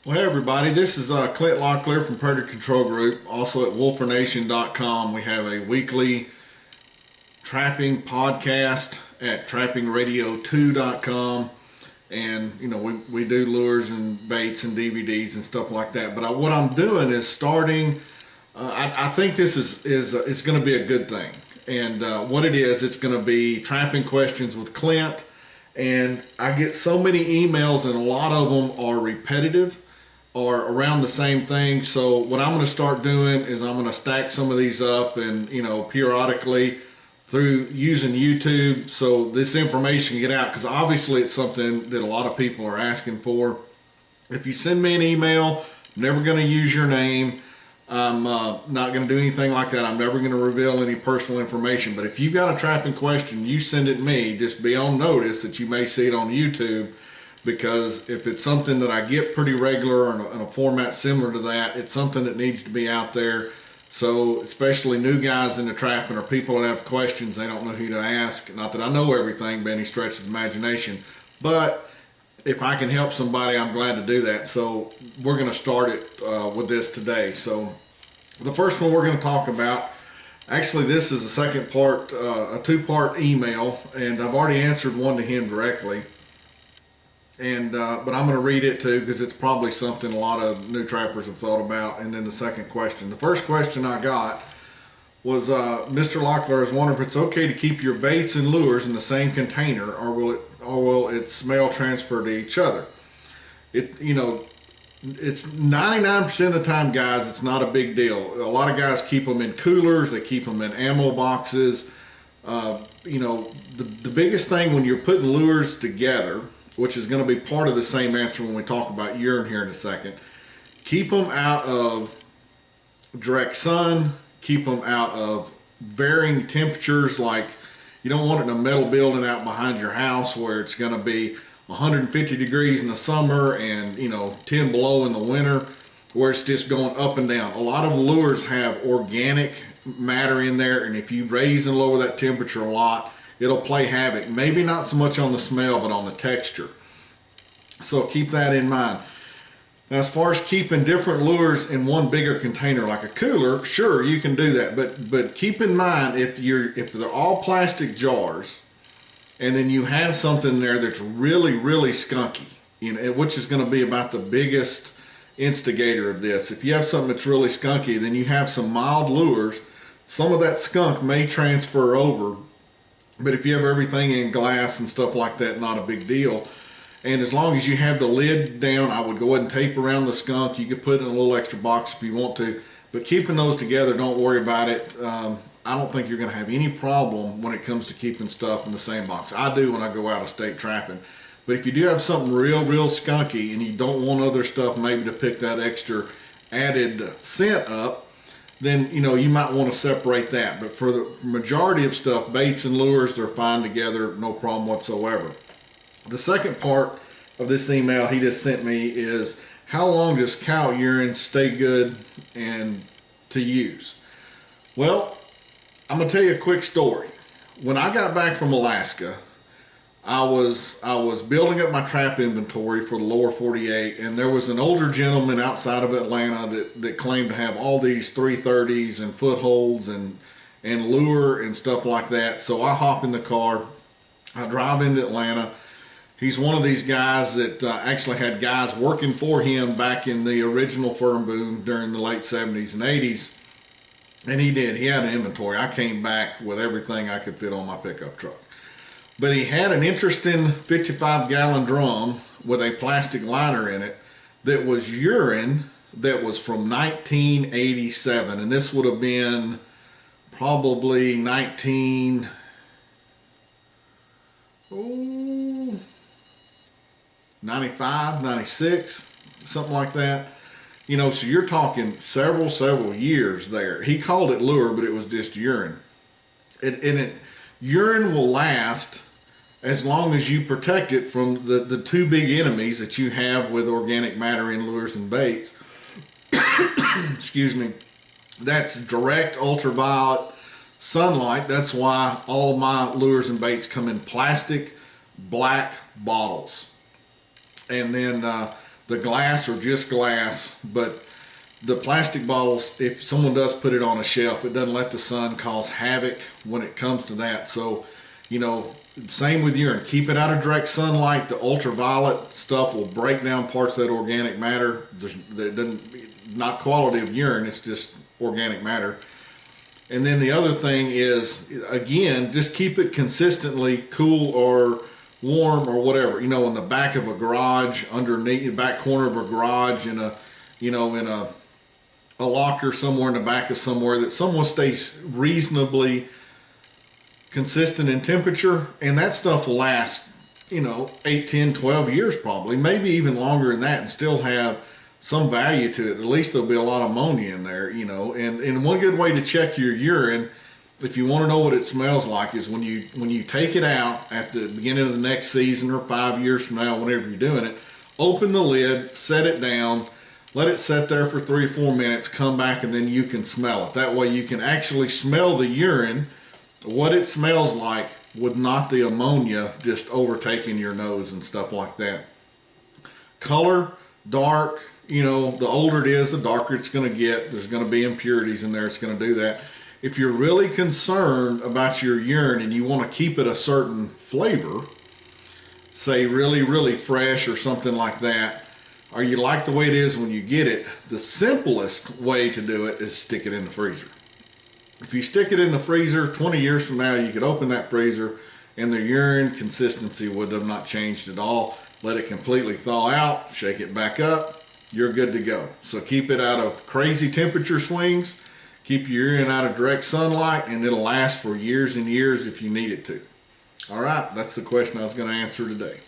Well, hey everybody, this is Clint Locklear from Predator Control Group. Also at wolfernation.com, we have a weekly trapping podcast at trappingradio2.com. And, you know, we do lures and baits and DVDs and stuff like that. But what I'm doing is starting, I think this is it's going to be a good thing. And what it is, it's going to be trapping questions with Clint. And I get so many emails, and a lot of them are repetitive or around the same thing. So what I'm going to start doing is I'm going to stack some of these up, and periodically through using YouTube, so this information can get out, because obviously it's something that a lot of people are asking for. If you send me an email, I'm never going to use your name. I'm not going to do anything like that. I'm never going to reveal any personal information. But if you've got a trapping question, you send it to me. Just be on notice that you may see it on YouTube, because if it's something that I get pretty regular or in a format similar to that, it's something that needs to be out there. So especially new guys into trapping, or people that have questions, they don't know who to ask. Not that I know everything by any stretch of the imagination, but if I can help somebody, I'm glad to do that. So we're going to start it with this today. So the first one we're going to talk about, actually this is the second part, a two-part email, and I've already answered one to him directly. And but I'm going to read it too, because it's probably something a lot of new trappers have thought about. And then the second question. The first question I got was Mr. Locklear is wondering if it's okay to keep your baits and lures in the same container, or will it smell transfer to each other? It's 99% of the time, guys, it's not a big deal. A lot of guys keep them in coolers, they keep them in ammo boxes. The biggest thing when you're putting lures together, which is going to be part of the same answer when we talk about urine here in a second, keep them out of direct sun, keep them out of varying temperatures. Like, you don't want it in a metal building out behind your house where it's going to be 150 degrees in the summer and 10 below in the winter, where it's just going up and down. A lot of lures have organic matter in there, and if you raise and lower that temperature a lot, it'll play havoc. Maybe not so much on the smell, but on the texture. So keep that in mind. Now, as far as keeping different lures in one bigger container like a cooler, sure, you can do that. But keep in mind, if they're all plastic jars, and then you have something there that's really, really skunky, which is going to be about the biggest instigator of this. If you have something that's really skunky, then you have some mild lures. Some of that skunk may transfer over. But if you have everything in glass and stuff like that, not a big deal. And as long as you have the lid down, I would go ahead and tape around the skunk. You could put it in a little extra box if you want to. But keeping those together, don't worry about it. I don't think you're going to have any problem when it comes to keeping stuff in the same box. I do when I go out of state trapping. But if you do have something real, real skunky, and you don't want other stuff maybe to pick that extra added scent up, then you might want to separate that. But for the majority of stuff, baits and lures, they're fine together, no problem whatsoever. The second part of this email he just sent me is, how long does cow urine stay good and to use? Well, I'm gonna tell you a quick story. When I got back from Alaska, I was building up my trap inventory for the lower 48, and there was an older gentleman outside of Atlanta that claimed to have all these 330s and footholds and lure and stuff like that. So I hop in the car, I drive into Atlanta. He's one of these guys that actually had guys working for him back in the original firm boom during the late 70s and 80s. And he had an inventory. I came back with everything I could fit on my pickup truck. But he had an interesting 55-gallon drum with a plastic liner in it that was urine that was from 1987. And this would have been probably 1995, 96, something like that. So you're talking several years there. He called it lure, but it was just urine. Urine will last as long as you protect it from the two big enemies that you have with organic matter in lures and baits. Excuse me. That's direct ultraviolet sunlight. That's why all of my lures and baits come in plastic black bottles. And then The glass or just glass, but the plastic bottles, if someone does put it on a shelf, it doesn't let the sun cause havoc when it comes to that. So, you know, same with urine. Keep it out of direct sunlight. The ultraviolet stuff will break down parts of that organic matter. Not quality of urine, it's just organic matter. And then the other thing is, again, just keep it consistently cool or warm or whatever. You know, in the back of a garage, underneath the back corner of a garage, in a, you know, in a locker somewhere in the back of somewhere, that someone stays reasonably consistent in temperature, and that stuff will last, you know, 8, 10, 12 years probably, maybe even longer than that, and still have some value to it. At least there'll be a lot of ammonia in there, you know. And one good way to check your urine, if you want to know what it smells like, is when you take it out at the beginning of the next season or 5 years from now, whenever you're doing it, open the lid, set it down, let it sit there for 3 or 4 minutes, come back, and then you can smell it. That way you can actually smell the urine, what it smells like, with not the ammonia just overtaking your nose and stuff like that. Color, dark, you know, the older it is, the darker it's going to get. There's going to be impurities in there. It's going to do that. If you're really concerned about your urine and you want to keep it a certain flavor, say really, really fresh or something like that, or you like the way it is when you get it, the simplest way to do it is stick it in the freezer. If you stick it in the freezer, 20 years from now, you could open that freezer and the urine consistency would have not changed at all. Let it completely thaw out, shake it back up, you're good to go. So keep it out of crazy temperature swings, keep your urine out of direct sunlight, and it'll last for years and years if you need it to. All right, that's the question I was going to answer today.